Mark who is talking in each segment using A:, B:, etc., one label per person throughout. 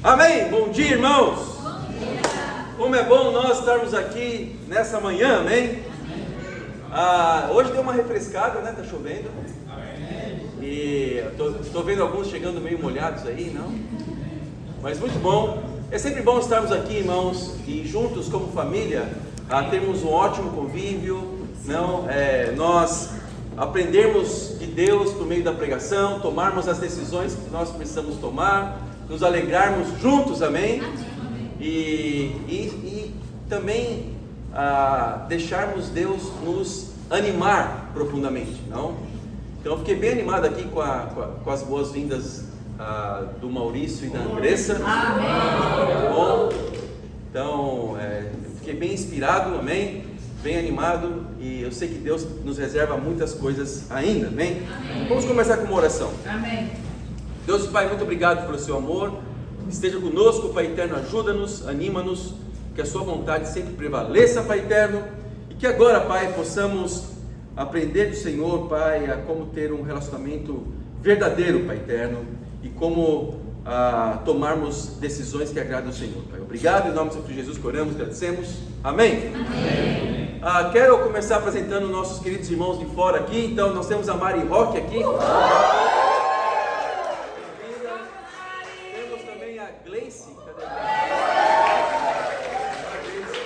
A: Amém? Bom dia, irmãos. Bom dia. Como é bom nós estarmos aqui nessa manhã, amém? Hoje deu uma refrescada, né? Tá chovendo. E tô vendo alguns chegando meio molhados aí, não? Mas muito bom. É sempre bom estarmos aqui, irmãos, e juntos como família, termos um ótimo convívio, não? Nós aprendermos de Deus por meio da pregação, tomarmos as decisões que nós precisamos tomar, nos alegrarmos juntos, amém? E também deixarmos Deus nos animar profundamente, não? Então eu fiquei bem animado aqui com as boas-vindas do Maurício e da Andressa. Amém. Bom, então fiquei bem inspirado, amém? Bem animado, e eu sei que Deus nos reserva muitas coisas ainda, amém? Amém. Vamos começar com uma oração. Amém. Deus Pai, muito obrigado pelo seu amor, esteja conosco, Pai eterno, ajuda-nos, anima-nos, que a sua vontade sempre prevaleça, Pai eterno, e que agora, Pai, possamos aprender do Senhor, Pai, a como ter um relacionamento verdadeiro, Pai eterno, e como tomarmos decisões que agradam ao Senhor, Pai. Obrigado, em nome do Senhor Jesus que oramos, agradecemos, amém? Amém. Quero começar apresentando nossos queridos irmãos de fora aqui. Então nós temos a Mari Roque aqui. Temos também a Gleice. Cadê a Gleice?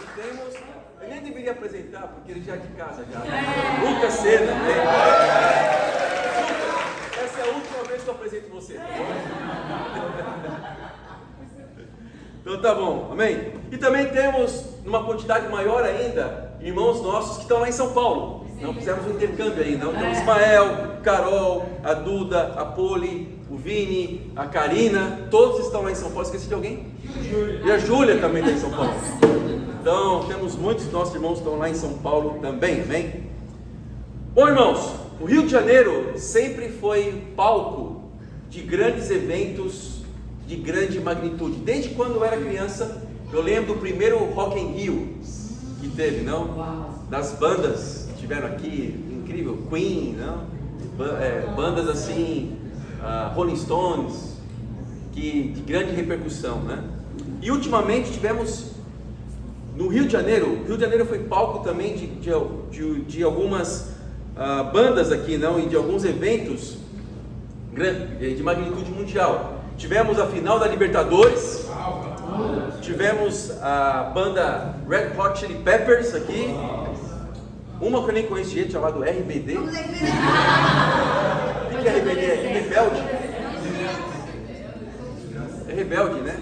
A: E temos, eu nem deveria apresentar porque ele já é de casa já. Lucas Sena, né? Essa é a última vez que eu apresento você. Então tá bom, amém? E também temos, numa quantidade maior ainda, irmãos nossos que estão lá em São Paulo. Não fizemos um intercâmbio aí, não? Então Ismael, Carol, a Duda, a Poli, o Vini, a Karina, todos estão lá em São Paulo. Esqueci de alguém? E a Júlia também está em São Paulo. Então temos muitos dos nossos irmãos que estão lá em São Paulo também, amém? Bom, irmãos, o Rio de Janeiro sempre foi palco de grandes eventos de grande magnitude. Desde quando eu era criança, eu lembro do primeiro Rock in Rio que teve, não? Das bandas que tiveram aqui, incrível, Queen, não? Bandas assim, Rolling Stones, de grande repercussão, né? E ultimamente tivemos no Rio de Janeiro. O Rio de Janeiro foi palco também de algumas bandas aqui, não? E de alguns eventos de magnitude mundial. Tivemos a final da Libertadores, tivemos a banda Red Hot Chili Peppers aqui, uma que eu nem conheço gente, chamada RBD. O que é RBD? É Rebelde? É Rebelde, né?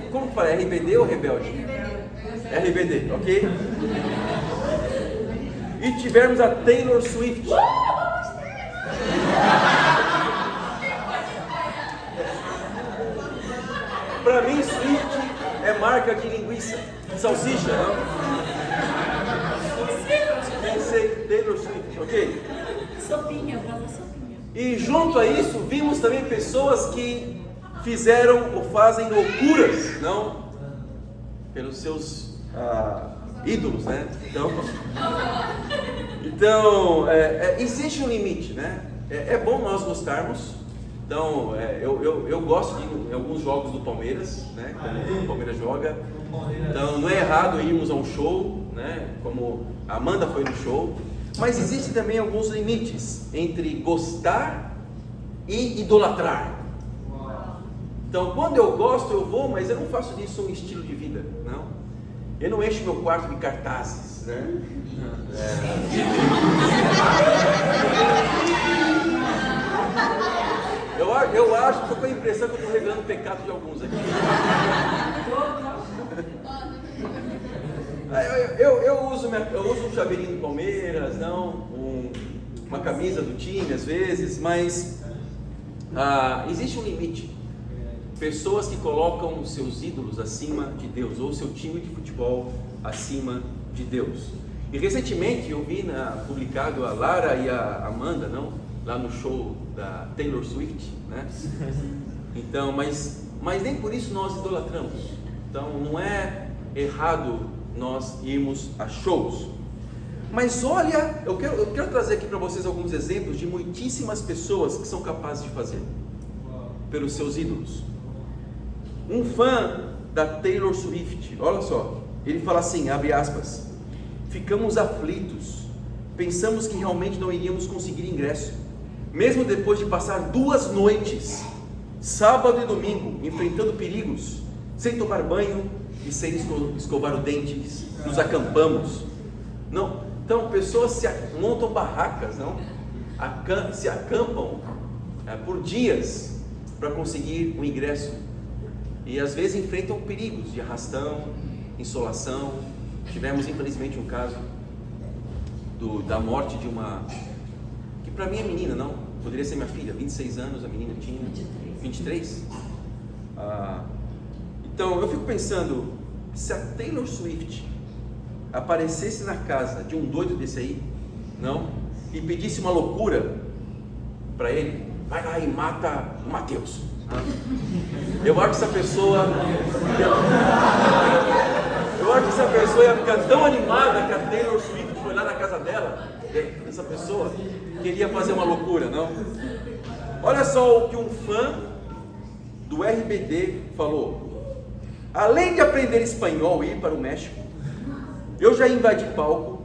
A: Como que fala? É RBD ou Rebelde? RBD, ok? E tivemos a Taylor Swift. Para mim, Swift é marca de linguiça, de salsicha, não? Pensei Taylor Swift, ok?
B: Sopinha, brava sopinha.
A: E junto a isso, vimos também pessoas que fizeram ou fazem loucuras, não? Pelos seus ídolos, né? Então existe um limite, né? É bom nós gostarmos. Então, eu gosto de ir em alguns jogos do Palmeiras, né? Como o Palmeiras joga. Então, não é errado irmos a um show, né? Como a Amanda foi no show. Mas existem também alguns limites entre gostar e idolatrar. Então, quando eu gosto, eu vou, mas eu não faço disso um estilo de vida, não. Eu não encho meu quarto de cartazes, né? Eu acho que estou com a impressão que eu estou revelando o pecado de alguns aqui. Eu uso um chaveirinho do Palmeiras, não, uma camisa do time às vezes, mas existe um limite. Pessoas que colocam os seus ídolos acima de Deus, ou o seu time de futebol acima de Deus. E recentemente eu vi publicado a Lara e a Amanda, não? Lá no show da Taylor Swift, né? Então, mas nem por isso nós idolatramos. Então, não é errado nós irmos a shows. Mas olha, eu quero trazer aqui para vocês alguns exemplos de muitíssimas pessoas que são capazes de fazer pelos seus ídolos. Um fã da Taylor Swift, olha só, ele fala assim, abre aspas: ficamos aflitos, pensamos que realmente não iríamos conseguir ingresso, mesmo depois de passar 2 noites, sábado e domingo, enfrentando perigos, sem tomar banho e sem escovar os dentes, nos acampamos. Não, então pessoas montam barracas, não? Se acampam por dias para conseguir o ingresso, e às vezes enfrentam perigos de arrastão, insolação. Tivemos infelizmente um caso da morte de uma, que para mim é menina, não, poderia ser minha filha, 26 anos, a menina tinha 23. Então eu fico pensando, se a Taylor Swift aparecesse na casa de um doido desse aí, não, e pedisse uma loucura para ele, vai lá e mata o Mateus. Eu acho que essa pessoa ia ficar tão animada que a Taylor Swift foi lá na casa dela. Essa pessoa queria fazer uma loucura, não? Olha só o que um fã do RBD falou: além de aprender espanhol e ir para o México, eu já invadi palco,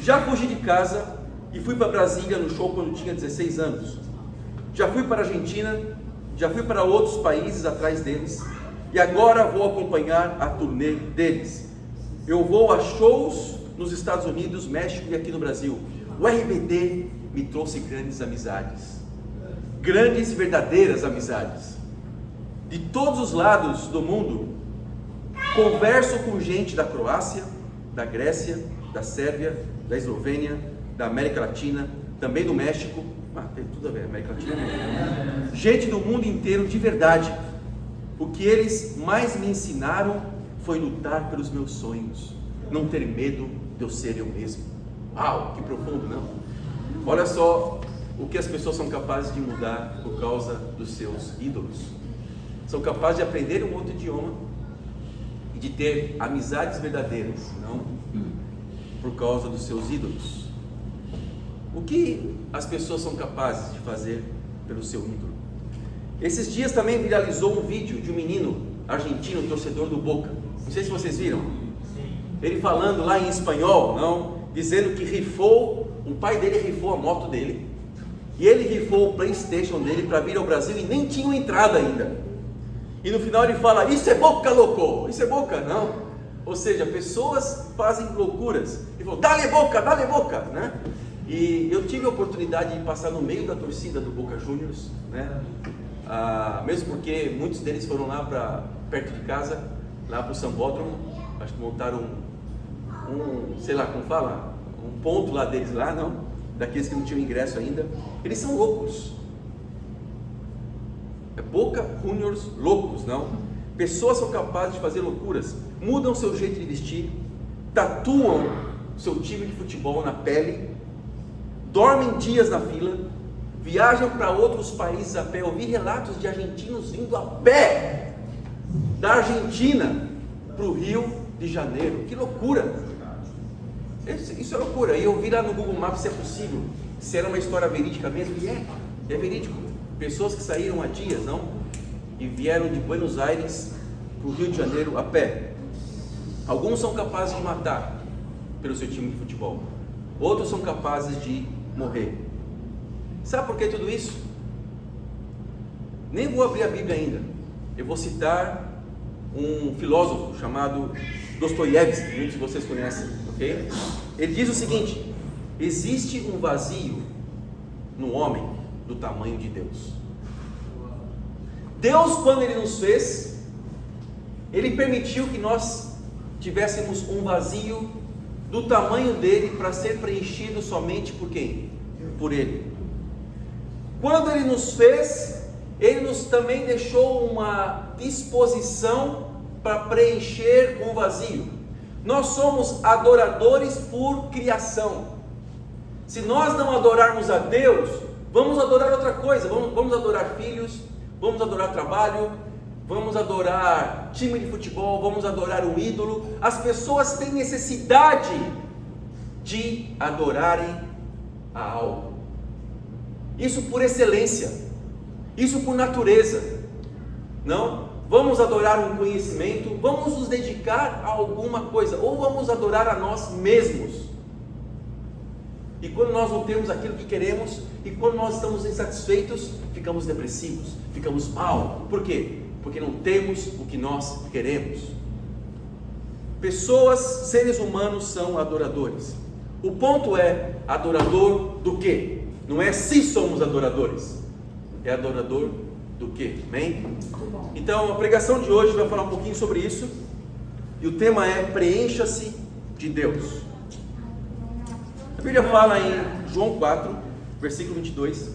A: já fugi de casa e fui para Brasília no show quando tinha 16 anos. Já fui para a Argentina, já fui para outros países atrás deles, e agora vou acompanhar a turnê deles. Eu vou a shows nos Estados Unidos, México e aqui no Brasil. O RBD me trouxe grandes amizades, grandes e verdadeiras amizades. De todos os lados do mundo, converso com gente da Croácia, da Grécia, da Sérvia, da Eslovênia, da América Latina, também do México. Tem tudo a ver, América Latina é gente do mundo inteiro de verdade. O que eles mais me ensinaram foi lutar pelos meus sonhos, não ter medo de eu ser eu mesmo. Uau, que profundo, não? Olha só o que as pessoas são capazes de mudar por causa dos seus ídolos. São capazes de aprender um outro idioma e de ter amizades verdadeiras, não? Por causa dos seus ídolos. O que as pessoas são capazes de fazer pelo seu ídolo? Esses dias também viralizou um vídeo de um menino argentino, torcedor do Boca. Não sei se vocês viram. Ele falando lá em espanhol, não? Dizendo que o pai dele rifou a moto dele. E ele rifou o PlayStation dele para vir ao Brasil e nem tinha entrada ainda. E no final ele fala: isso é Boca, louco! Isso é Boca, não? Ou seja, pessoas fazem loucuras. Ele falou: dale Boca, né? E eu tive a oportunidade de passar no meio da torcida do Boca Juniors, né? Mesmo porque muitos deles foram lá para perto de casa, lá para o Sambódromo. Acho que montaram sei lá como fala, um ponto lá deles lá, não? Daqueles que não tinham ingresso ainda. Eles são loucos. É Boca Juniors loucos, não? Pessoas são capazes de fazer loucuras, mudam seu jeito de vestir, tatuam seu time de futebol na pele, dormem dias na fila, viajam para outros países a pé. Eu vi relatos de argentinos vindo a pé da Argentina para o Rio de Janeiro. Que loucura! Isso é loucura. E eu vi lá no Google Maps se é possível, se era uma história verídica mesmo. E é verídico. Pessoas que saíram há dias, não? E vieram de Buenos Aires para o Rio de Janeiro a pé. Alguns são capazes de matar pelo seu time de futebol, outros são capazes de morrer. Sabe por que tudo isso? Nem vou abrir a Bíblia ainda. Eu vou citar um filósofo chamado Dostoiévski, muitos de vocês conhecem, ok? Ele diz o seguinte: existe um vazio no homem do tamanho de Deus. Deus, quando Ele nos fez, Ele permitiu que nós tivéssemos um vazio do tamanho dele para ser preenchido somente por quem? Por Ele. Quando Ele nos fez, Ele nos também deixou uma disposição para preencher um vazio. Nós somos adoradores por criação. Se nós não adorarmos a Deus, vamos adorar outra coisa. Vamos adorar filhos, vamos adorar trabalho, vamos adorar time de futebol, vamos adorar um ídolo. As pessoas têm necessidade de adorarem a algo. Isso por excelência, isso por natureza. Não? vamos adorar um conhecimento, vamos nos dedicar a alguma coisa, ou vamos adorar a nós mesmos. E quando nós não temos aquilo que queremos, e quando nós estamos insatisfeitos, ficamos depressivos, ficamos mal. Por quê? Porque não temos o que nós queremos. Pessoas, seres humanos são adoradores. O ponto é, adorador do quê? Não é se somos adoradores, é adorador do quê? Amém? Então a pregação de hoje vai falar um pouquinho sobre isso. E o tema é preencha-se de Deus. A Bíblia fala em João 4, versículo 22.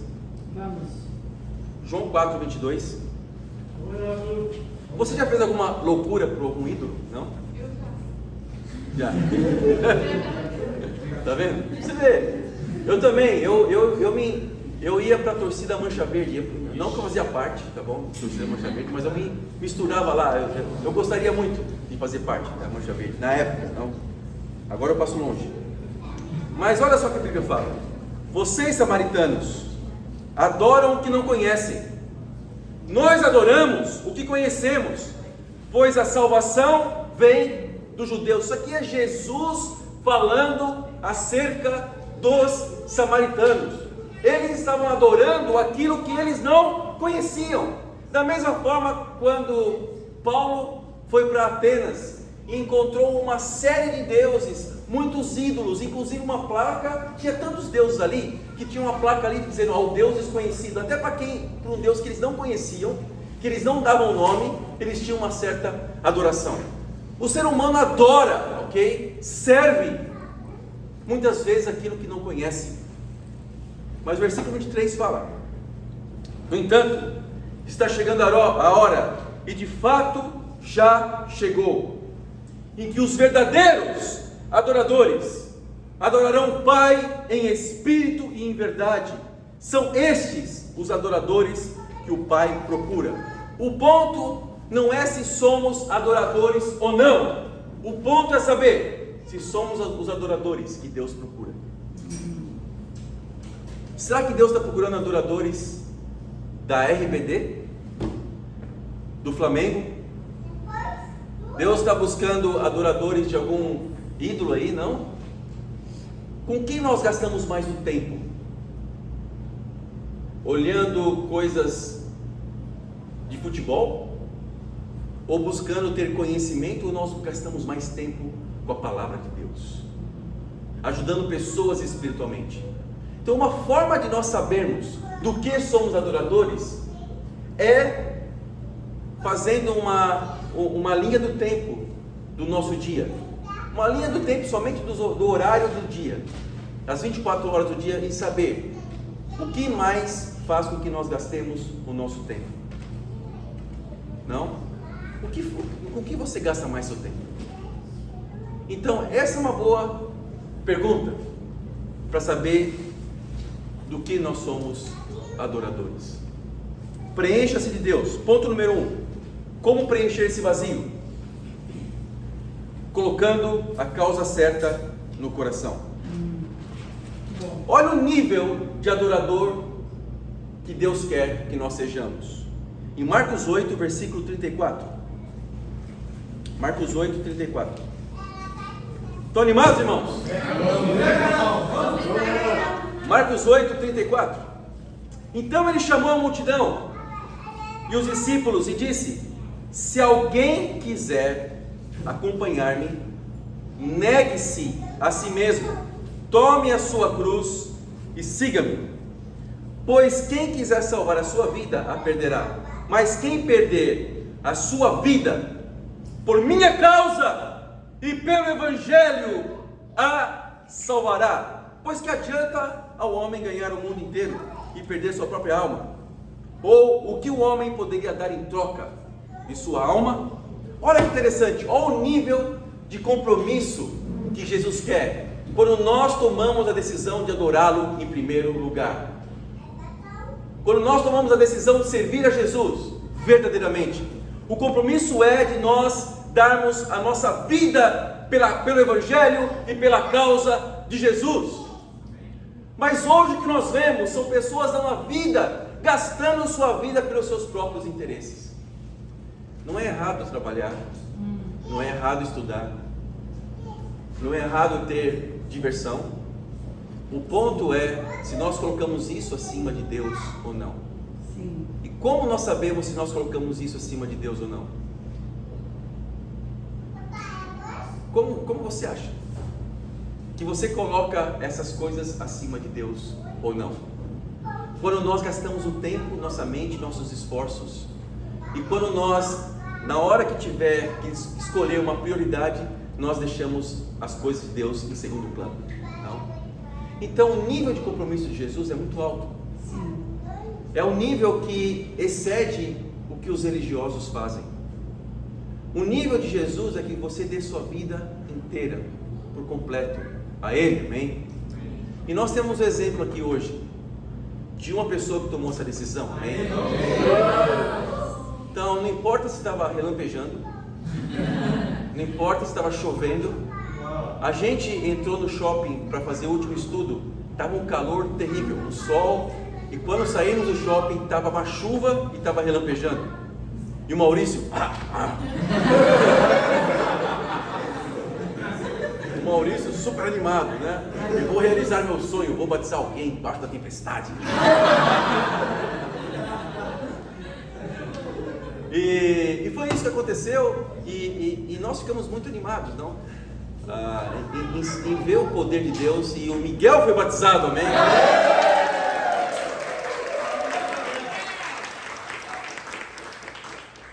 A: João 4, 22. Você já fez alguma loucura por algum ídolo? Não? Já. Tá vendo? Você vê. Eu também. Eu ia para a torcida Mancha Verde. Não que eu fazia parte, tá bom? Torcida Mancha Verde, mas eu me misturava lá. Eu gostaria muito de fazer parte da Mancha Verde. Na época, não. Agora eu passo longe. Mas olha só o que a Bíblia fala. Vocês, samaritanos, adoram o que não conhecem. Nós adoramos o que conhecemos, pois a salvação vem dos judeus. Isso aqui é Jesus falando acerca dos samaritanos. Eles estavam adorando aquilo que eles não conheciam. Da mesma forma, quando Paulo foi para Atenas e encontrou uma série de deuses, muitos ídolos, inclusive uma placa, tinha tantos deuses ali, que tinha uma placa ali dizendo ao Deus desconhecido, até para um Deus que eles não conheciam, que eles não davam nome, eles tinham uma certa adoração. O ser humano adora, ok? Serve, muitas vezes, aquilo que não conhece. Mas o versículo 23 fala: no entanto, está chegando a hora, e de fato já chegou, em que os verdadeiros adoradores adorarão o Pai em espírito e em verdade. São estes os adoradores que o Pai procura. O ponto não é se somos adoradores ou não. O ponto é saber se somos os adoradores que Deus procura. Será que Deus está procurando adoradores da RBD? Do Flamengo? Deus está buscando adoradores de algum ídolo aí, não? Com quem nós gastamos mais o tempo? Olhando coisas de futebol? Ou buscando ter conhecimento? Ou nós gastamos mais tempo com a palavra de Deus? Ajudando pessoas espiritualmente. Então uma forma de nós sabermos do que somos adoradores é fazendo uma linha do tempo do nosso dia. Uma linha do tempo somente do horário do dia, as 24 horas do dia, e saber o que mais faz com que nós gastemos o nosso tempo. Não? Com que você gasta mais seu tempo? Então essa é uma boa pergunta para saber do que nós somos adoradores. Preencha-se de Deus. Ponto número 1. Como preencher esse vazio? Colocando a causa certa no coração. Olha o nível de adorador que Deus quer que nós sejamos. Em Marcos 8, versículo 34. Marcos 8, 34. Estão animados, irmãos? Marcos 8, 34. Então ele chamou a multidão e os discípulos e disse: se alguém quiser acompanhar-me, negue-se a si mesmo, tome a sua cruz e siga-me. Pois quem quiser salvar a sua vida, a perderá. Mas quem perder a sua vida, por minha causa e pelo Evangelho, a salvará. Pois que adianta ao homem ganhar o mundo inteiro e perder sua própria alma? Ou o que o homem poderia dar em troca de sua alma? Olha que interessante, olha o nível de compromisso que Jesus quer quando nós tomamos a decisão de adorá-lo em primeiro lugar. Quando nós tomamos a decisão de servir a Jesus verdadeiramente, o compromisso é de nós darmos a nossa vida pelo Evangelho e pela causa de Jesus. Mas hoje o que nós vemos são pessoas dando a vida, gastando sua vida pelos seus próprios interesses. Não é errado trabalhar, não é errado estudar, não é errado ter diversão. O ponto é se nós colocamos isso acima de Deus ou não.
B: Sim.
A: E como nós sabemos se nós colocamos isso acima de Deus ou não? Como você acha que você coloca essas coisas acima de Deus ou não? Quando nós gastamos o tempo, nossa mente, nossos esforços, e quando nós, na hora que tiver que escolher uma prioridade, nós deixamos as coisas de Deus em segundo plano. Não? Então o nível de compromisso de Jesus é muito alto.
B: Sim.
A: É um nível que excede o que os religiosos fazem. O nível de Jesus é que você dê sua vida inteira, por completo, a Ele, amém? E nós temos um exemplo aqui hoje, de uma pessoa que tomou essa decisão, amém? Então, não importa se estava relampejando, não importa se estava chovendo, a gente entrou no shopping para fazer o último estudo, estava um calor terrível, um sol, e quando saímos do shopping, estava uma chuva e estava relampejando. E o Maurício, o Maurício super animado, né? Eu vou realizar meu sonho, vou batizar alguém embaixo da tempestade. E foi isso que aconteceu, e nós ficamos muito animados, não? Em ver o poder de Deus, e o Miguel foi batizado, amém?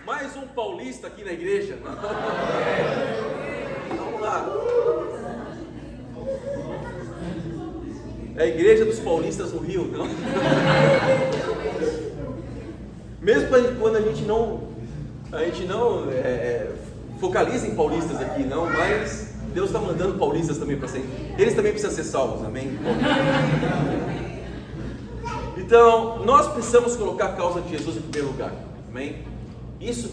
A: Mais um paulista aqui na igreja. Vamos lá. É a igreja dos paulistas no Rio, não? Mesmo quando a gente não focaliza em paulistas aqui, não, mas Deus está mandando paulistas também para ser. Eles também precisam ser salvos, amém? Então, nós precisamos colocar a causa de Jesus em primeiro lugar, amém? Isso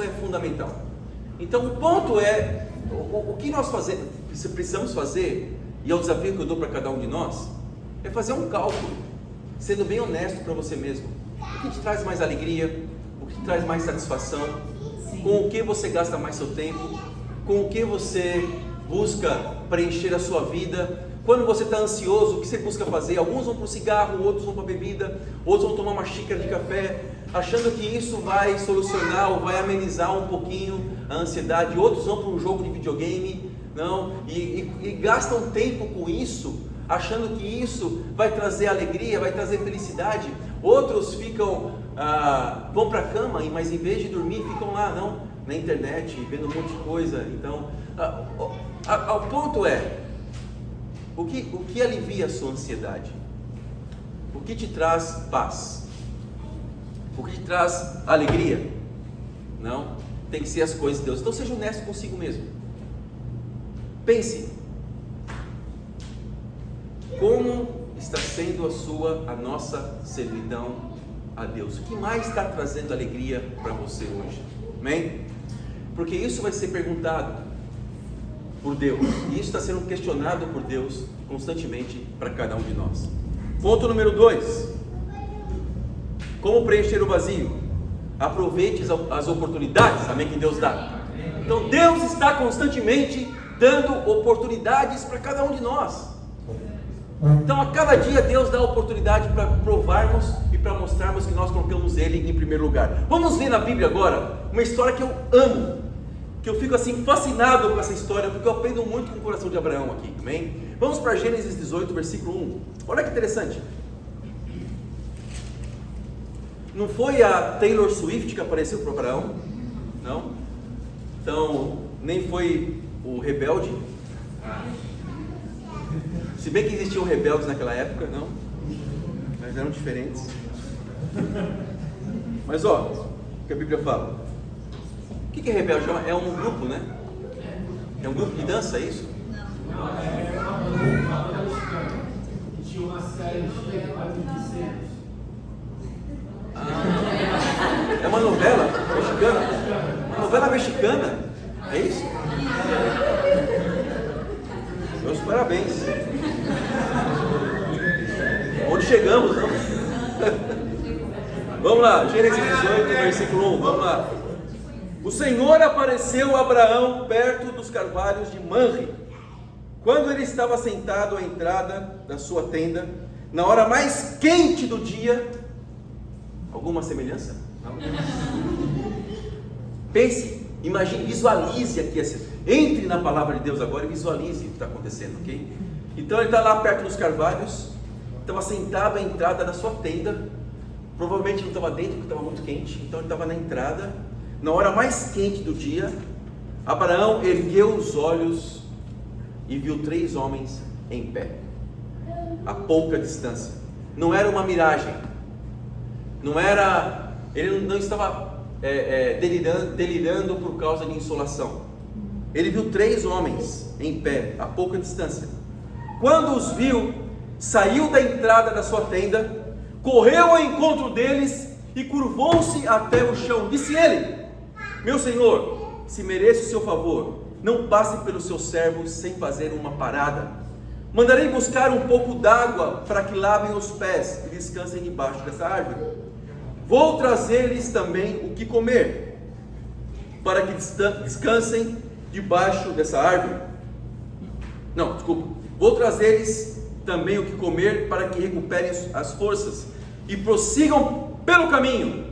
A: é fundamental. Então o ponto é, o que nós precisamos fazer, e é o desafio que eu dou para cada um de nós, é fazer um cálculo, sendo bem honesto para você mesmo. O que te traz mais alegria? O que te traz mais satisfação?
B: Sim.
A: Com o que você gasta mais seu tempo? Com o que você busca preencher a sua vida? Quando você está ansioso, o que você busca fazer? Alguns vão para o cigarro, outros vão para a bebida, outros vão tomar uma xícara de café, achando que isso vai solucionar ou vai amenizar um pouquinho a ansiedade. Outros vão para um jogo de videogame, não, e gastam tempo com isso, achando que isso vai trazer alegria, vai trazer felicidade. Outros vão para a cama, mas em vez de dormir, ficam lá, não, na internet, vendo um monte de coisa. Então, o ponto é, o que alivia a sua ansiedade? O que te traz paz? O que te traz alegria? Não, tem que ser as coisas de Deus. Então seja honesto consigo mesmo. Pense, como está sendo a nossa servidão a Deus? O que mais está trazendo alegria para você hoje? Amém? Porque isso vai ser perguntado por Deus, e isso está sendo questionado por Deus constantemente para cada um de nós. Ponto número 2: como preencher o vazio? Aproveite as oportunidades, amém, que Deus dá. Então Deus está constantemente dando oportunidades para cada um de nós. Então a cada dia Deus dá oportunidade para provarmos e para mostrarmos que nós colocamos Ele em primeiro lugar. Vamos ver na Bíblia agora uma história que eu amo, que eu fico assim fascinado com essa história, porque eu aprendo muito com o coração de Abraão aqui, amém? Vamos para Gênesis 18, versículo 1. Olha que interessante. Não foi a Taylor Swift que apareceu para Abraão, não? Então, nem foi o rebelde. Se bem que existiam rebeldes naquela época, não? Mas eram diferentes. Mas ó, o que a Bíblia fala. O que é rebelde? É um grupo, né? É um grupo de dança, é isso?
C: Tinha uma série de cenas.
A: É uma novela mexicana? Uma novela mexicana? É isso? Meus parabéns. Onde chegamos, não? Vamos lá, Gênesis 18, versículo 1, vamos lá. O Senhor apareceu a Abraão perto dos carvalhos de Manre, quando ele estava sentado à entrada da sua tenda, na hora mais quente do dia. Alguma semelhança? Não? Pense, imagine, visualize aqui, entre na palavra de Deus agora e visualize o que está acontecendo, ok? Então ele está lá perto dos carvalhos, estava sentado à entrada da sua tenda, provavelmente não estava dentro porque estava muito quente, então ele estava na entrada, na hora mais quente do dia. Abraão ergueu os olhos e viu 3 homens em pé, a pouca distância. Não era uma miragem, ele não estava delirando por causa de insolação. Ele viu 3 homens em pé, a pouca distância. Quando os viu, saiu da entrada da sua tenda, correu ao encontro deles e curvou-se até o chão. Disse ele: meu senhor, se merece o seu favor, não passe pelos seus servos sem fazer uma parada. Mandarei buscar um pouco d'água para que lavem os pés e descansem debaixo dessa árvore. Vou trazer-lhes também o que comer, para que descansem debaixo dessa árvore. Não, desculpa. Vou trazer-lhes também o que comer, para que recuperem as forças e prossigam pelo caminho.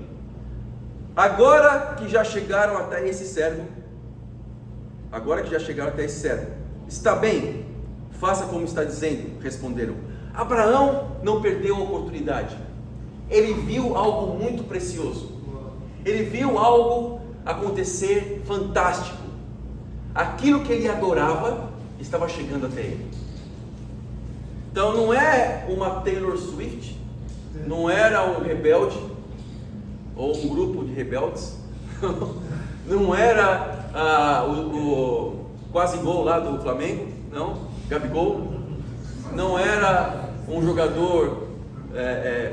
A: Agora que já chegaram até esse servo, está bem, faça como está dizendo, responderam. Abraão não perdeu a oportunidade. Ele viu algo muito precioso. Ele viu algo acontecer fantástico. Aquilo que ele adorava estava chegando até ele. Então não é uma Taylor Swift, não era um rebelde ou um grupo de rebeldes, não era o quase gol lá do Flamengo, não, Gabigol, não era um jogador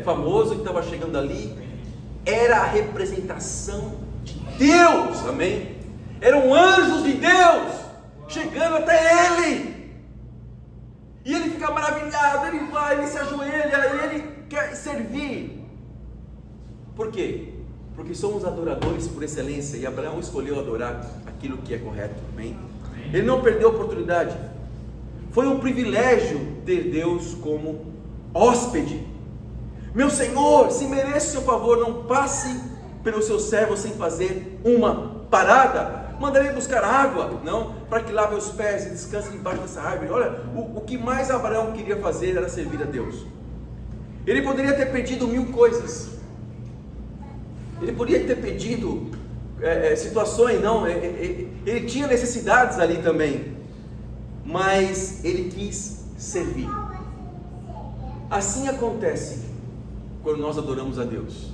A: famoso que estava chegando ali, era a representação de Deus, amém? Eram anjos de Deus chegando até ele, e ele fica maravilhado, ele vai, ele se ajoelha, e ele quer servir. Por quê? Porque somos adoradores por excelência, e Abraão escolheu adorar aquilo que é correto, amém? Ele não perdeu a oportunidade. Foi um privilégio ter Deus como hóspede. Meu Senhor, se merece o seu favor, não passe pelo seu servo sem fazer uma parada. Mandarei buscar água, não, para que lave os pés e descanse debaixo dessa árvore. Olha, o que mais Abraão queria fazer era servir a Deus. Ele poderia ter pedido 1000 coisas. Ele poderia ter pedido situações, não, ele tinha necessidades ali também, mas ele quis servir. Assim acontece quando nós adoramos a Deus.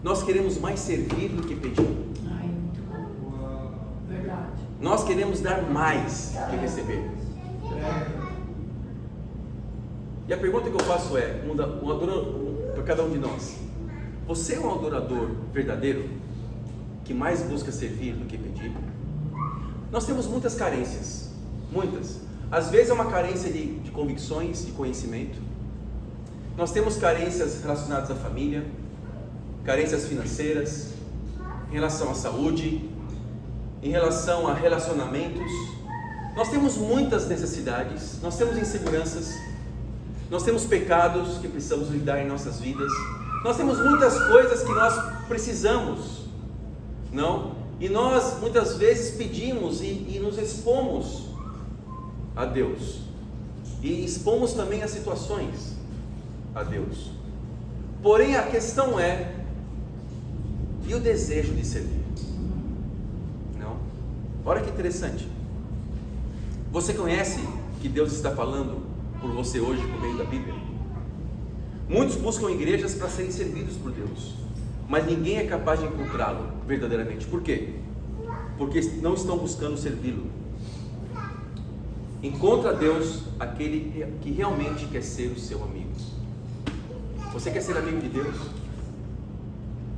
A: Nós queremos mais servir do que pedir.
B: Ai, muito bom. Verdade.
A: Nós queremos dar mais do que receber. E a pergunta que eu faço é, para cada um de nós: você é um adorador verdadeiro, que mais busca servir do que pedir? Nós temos muitas carências, muitas. Às vezes é uma carência de convicções, de conhecimento. Nós temos carências relacionadas à família, carências financeiras, em relação à saúde, em relação a relacionamentos. Nós temos muitas necessidades, nós temos inseguranças, nós temos pecados que precisamos lidar em nossas vidas. Nós temos muitas coisas que nós precisamos, não? E nós muitas vezes pedimos e nos expomos a Deus, e expomos também as situações a Deus. Porém a questão é, e o desejo de servir? Não? Olha que interessante. Você conhece que Deus está falando por você hoje por meio da Bíblia? Muitos buscam igrejas para serem servidos por Deus, mas ninguém é capaz de encontrá-lo verdadeiramente. Por quê? Porque não estão buscando servi-lo. Encontra Deus aquele que realmente quer ser o seu amigo. Você quer ser amigo de Deus?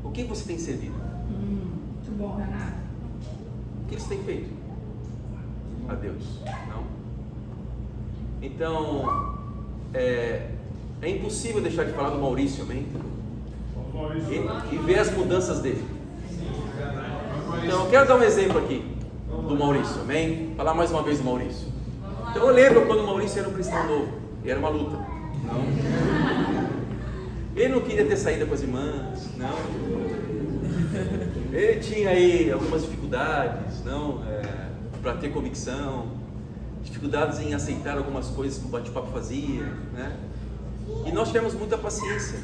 A: O que você tem servido?
B: Muito bom, Renato.
A: O que você tem feito a Deus? Não? Então, é impossível deixar de falar do Maurício, amém? E ver as mudanças dele. Então eu quero dar um exemplo aqui do Maurício, amém? Falar mais uma vez do Maurício. Então eu lembro quando o Maurício era um cristão novo, e era uma luta. Não. Ele não queria ter saída com as irmãs, não. Ele tinha aí algumas dificuldades, para ter convicção, dificuldades em aceitar algumas coisas que o bate-papo fazia, né? E nós tivemos muita paciência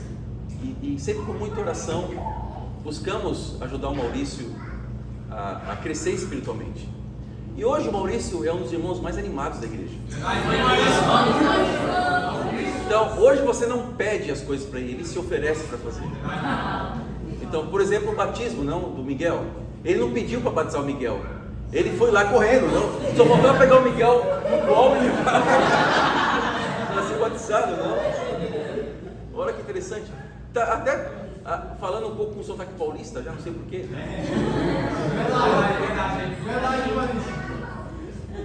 A: e sempre com muita oração buscamos ajudar o Maurício a crescer espiritualmente. E hoje o Maurício é um dos irmãos mais animados da igreja. Então hoje você não pede as coisas para ele se oferece para fazer. Então, por exemplo, o batismo do Miguel, ele não pediu para batizar o Miguel, ele foi lá correndo, não? Só faltava pegar o Miguel no colo e levar para ser batizado, não? Olha que interessante. Tá até falando um pouco com o sotaque paulista, já não sei porquê.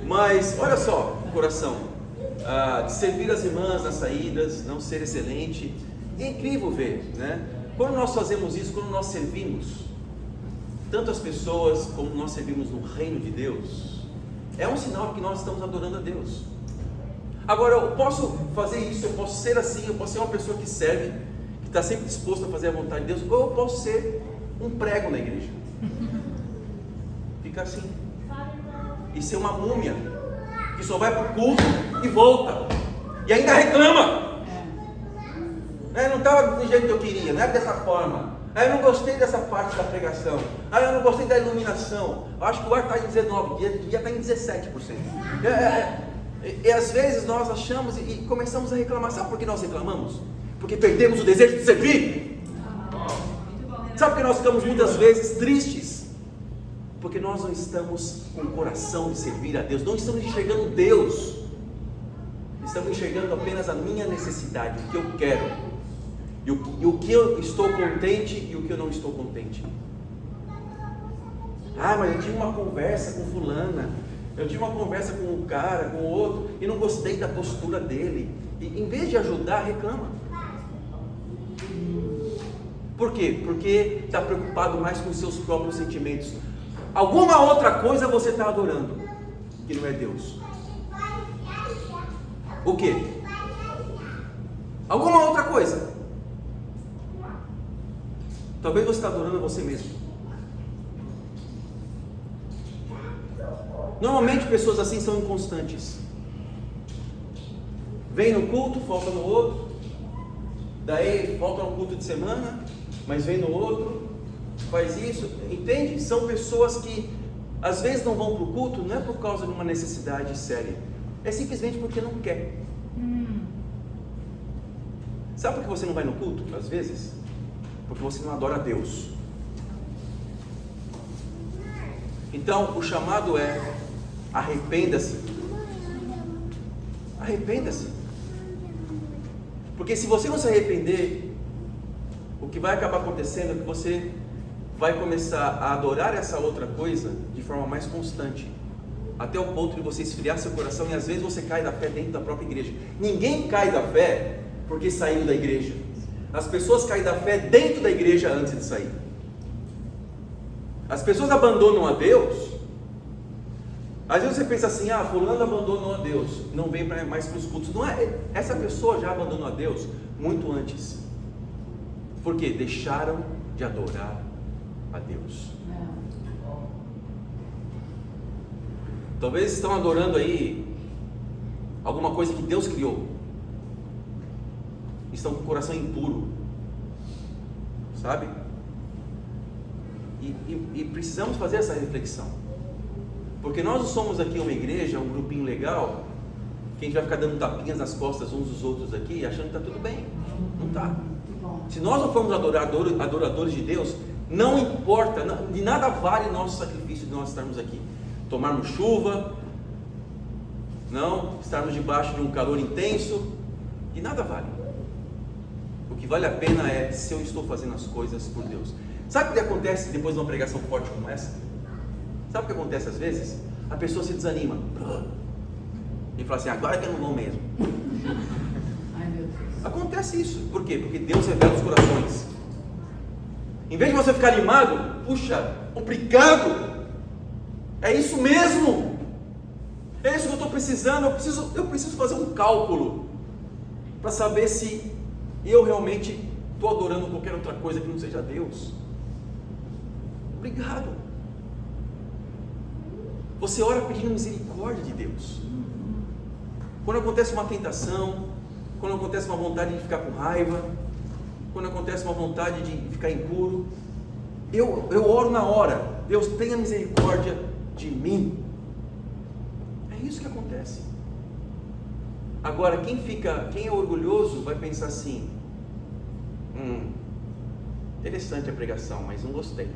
A: Mas olha só, coração, de servir as irmãs nas saídas, não ser excelente, é incrível ver, né? Quando nós fazemos isso, quando nós servimos tanto as pessoas como nós servimos no reino de Deus, é um sinal que nós estamos adorando a Deus. Agora, eu posso fazer isso, eu posso ser assim, eu posso ser uma pessoa que serve, que está sempre disposto a fazer a vontade de Deus, ou eu posso ser um prego na igreja, ficar assim, e ser uma múmia, que só vai para o culto e volta, e ainda reclama. Não estava do jeito que eu queria, não é dessa forma. Eu não gostei dessa parte da pregação. Eu não gostei da iluminação. Eu acho que o ar está em 19, devia estar em 17%. E às vezes nós achamos e começamos a reclamar. Sabe por que nós reclamamos? Porque perdemos o desejo de servir. Sabe por que nós ficamos muitas vezes tristes? Porque nós não estamos com o coração de servir a Deus. Não estamos enxergando Deus. Estamos enxergando apenas a minha necessidade, o que eu quero. E o que eu estou contente e o que eu não estou contente. Mas eu tive uma conversa com fulana, eu tive uma conversa com um cara, com o outro, e não gostei da postura dele. E em vez de ajudar, reclama. Por quê? Porque está preocupado mais com os seus próprios sentimentos. Alguma outra coisa você está adorando, que não é Deus. O quê? Alguma outra coisa. Talvez você está adorando a você mesmo. Normalmente pessoas assim são inconstantes. Vem no culto, falta no outro. Daí falta no culto de semana, mas vem no outro. Faz isso, entende? São pessoas que às vezes não vão para o culto, não é por causa de uma necessidade séria. É simplesmente porque não quer. Sabe por que você não vai no culto, às vezes? Porque você não adora a Deus. Então, o chamado é: arrependa-se. Arrependa-se. Porque se você não se arrepender, o que vai acabar acontecendo é que você vai começar a adorar essa outra coisa de forma mais constante, até o ponto de você esfriar seu coração, e às vezes você cai da fé dentro da própria igreja. Ninguém cai da fé porque saiu da igreja. As pessoas caem da fé dentro da igreja antes de sair. As pessoas abandonam a Deus. Às vezes você pensa assim: fulano abandonou a Deus, não vem mais para os cultos. Não é, essa pessoa já abandonou a Deus muito antes. Por quê? Deixaram de adorar a Deus. Talvez estão adorando aí alguma coisa que Deus criou. Estão com o coração impuro, sabe? E precisamos fazer essa reflexão, porque nós não somos aqui uma igreja, um grupinho legal, que a gente vai ficar dando tapinhas nas costas uns dos outros aqui, achando que está tudo bem. Não está. Se nós não formos adoradores de Deus, não importa, de nada vale nosso sacrifício de nós estarmos aqui, tomarmos chuva, não estarmos debaixo de um calor intenso, de nada vale. O que vale a pena é se eu estou fazendo as coisas por Deus. Sabe o que acontece depois de uma pregação forte como essa? Sabe o que acontece às vezes? A pessoa se desanima e fala assim: agora que eu não vou mesmo.
B: Ai, meu Deus.
A: Acontece isso. Por quê? Porque Deus revela os corações. Em vez de você ficar animado, puxa, obrigado, é isso mesmo, é isso que eu estou precisando. Eu preciso fazer um cálculo para saber se eu realmente estou adorando qualquer outra coisa que não seja Deus. Obrigado. Você ora pedindo misericórdia de Deus. Quando acontece uma tentação, quando acontece uma vontade de ficar com raiva, quando acontece uma vontade de ficar impuro, eu oro na hora: Deus, tenha misericórdia de mim. É isso que acontece. Agora, quem é orgulhoso vai pensar assim: interessante a pregação, mas não gostei.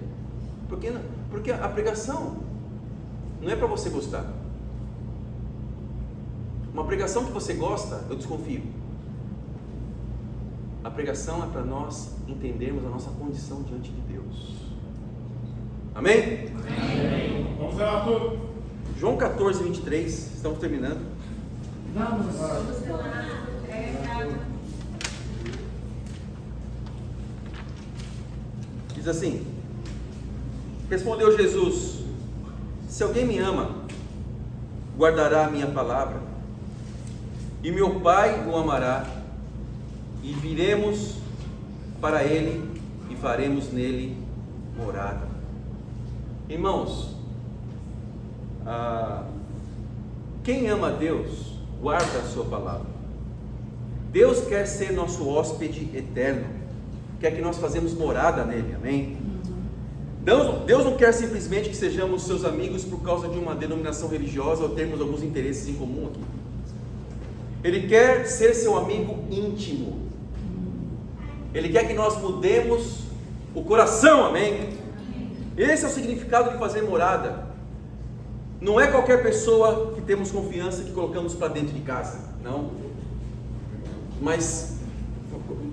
A: Porque a pregação não é para você gostar. Uma pregação que você gosta, eu desconfio. A pregação é para nós entendermos a nossa condição diante de Deus. Amém?
C: Amém. Vamos lá tudo.
A: João 14, 23, estamos terminando.
B: Vamos.
A: Diz assim: respondeu Jesus: se alguém me ama, guardará a minha palavra, e meu Pai o amará, e viremos para ele e faremos nele morada. Irmãos, quem ama a Deus, guarda a sua palavra. Deus quer ser nosso hóspede eterno, quer que nós fazemos morada nele, amém? Deus não quer simplesmente que sejamos seus amigos por causa de uma denominação religiosa ou termos alguns interesses em comum aqui. Ele quer ser seu amigo íntimo. Ele quer que nós mudemos o coração, amém? Esse é o significado de fazer morada. Não é qualquer pessoa que temos confiança que colocamos para dentro de casa, não. Mas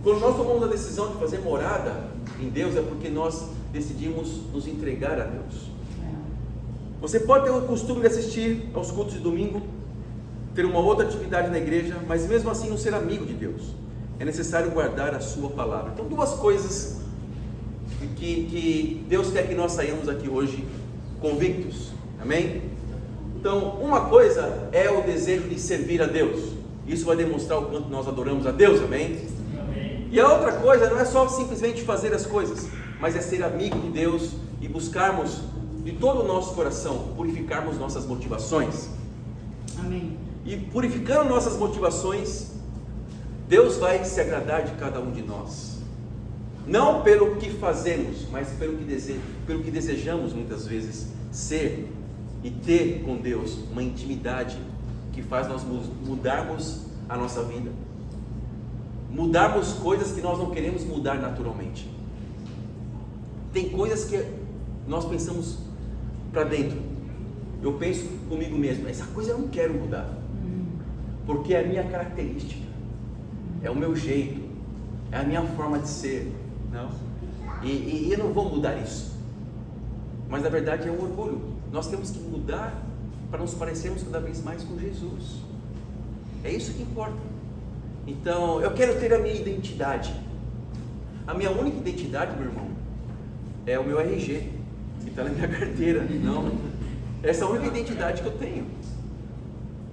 A: quando nós tomamos a decisão de fazer morada em Deus, é porque nós decidimos nos entregar a Deus. Você pode ter o costume de assistir aos cultos de domingo, ter uma outra atividade na igreja, mas mesmo assim não ser amigo de Deus. É necessário guardar a sua palavra. Então, duas coisas que Deus quer que nós saiamos aqui hoje convictos, amém? Então, uma coisa é o desejo de servir a Deus. Isso vai demonstrar o quanto nós adoramos a Deus, amém? Amém. E a outra coisa não é só simplesmente fazer as coisas, mas é ser amigo de Deus e buscarmos de todo o nosso coração, purificarmos nossas motivações.
B: Amém.
A: E purificando nossas motivações, Deus vai se agradar de cada um de nós. Não pelo que fazemos, mas pelo que desejamos muitas vezes ser e ter com Deus uma intimidade que faz nós mudarmos a nossa vida, mudarmos coisas que nós não queremos mudar naturalmente. Tem coisas que nós pensamos para dentro. Eu penso comigo mesmo: essa coisa eu não quero mudar, porque é a minha característica, é o meu jeito, é a minha forma de ser, não? E eu não vou mudar isso. Mas na verdade é um orgulho. Nós temos que mudar para nos parecermos cada vez mais com Jesus. É isso que importa. Então, eu quero ter a minha identidade. A minha única identidade, meu irmão, é o meu RG, que está na minha carteira. Não, essa é a única identidade que eu tenho.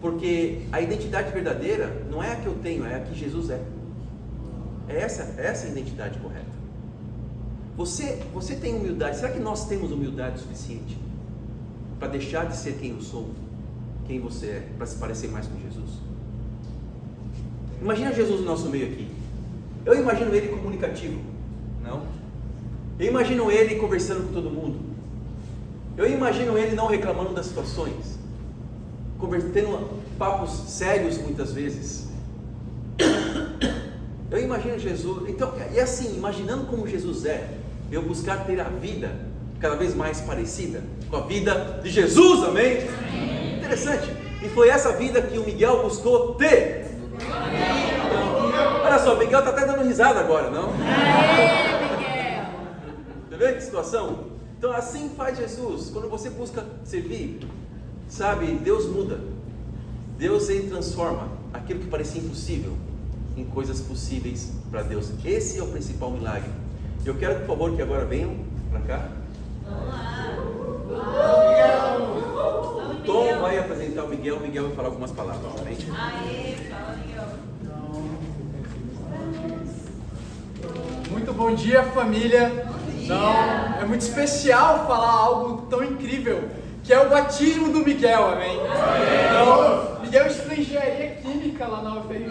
A: Porque a identidade verdadeira não é a que eu tenho, é a que Jesus é. É essa a identidade correta. Você tem humildade? Será que nós temos humildade suficiente para deixar de ser quem eu sou, quem você é, para se parecer mais com Jesus? Imagina Jesus no nosso meio aqui. Eu imagino ele comunicativo, não? Eu imagino ele conversando com todo mundo. Eu imagino ele não reclamando das situações, tendo papos sérios muitas vezes. Eu imagino Jesus, então, e assim, imaginando como Jesus é, eu buscar ter a vida cada vez mais parecida com a vida de Jesus, amém? Amém. Interessante. E foi essa vida que o Miguel buscou ter. Então, olha só, o Miguel está até dando risada agora, não?
B: Miguel.
A: Você vê que situação? Então assim faz Jesus. Quando você busca servir, sabe, Deus muda. Deus, ele transforma aquilo que parecia impossível em coisas possíveis para Deus. Esse é o principal milagre. Eu quero, por favor, que agora venham para cá. O Tom vai apresentar o Miguel vai falar algumas palavras. Amém?
D: Muito bom dia, família. Não, é muito especial falar algo tão incrível, que é o batismo do Miguel, amém? Então, Miguel estudou engenharia química lá na UFRJ.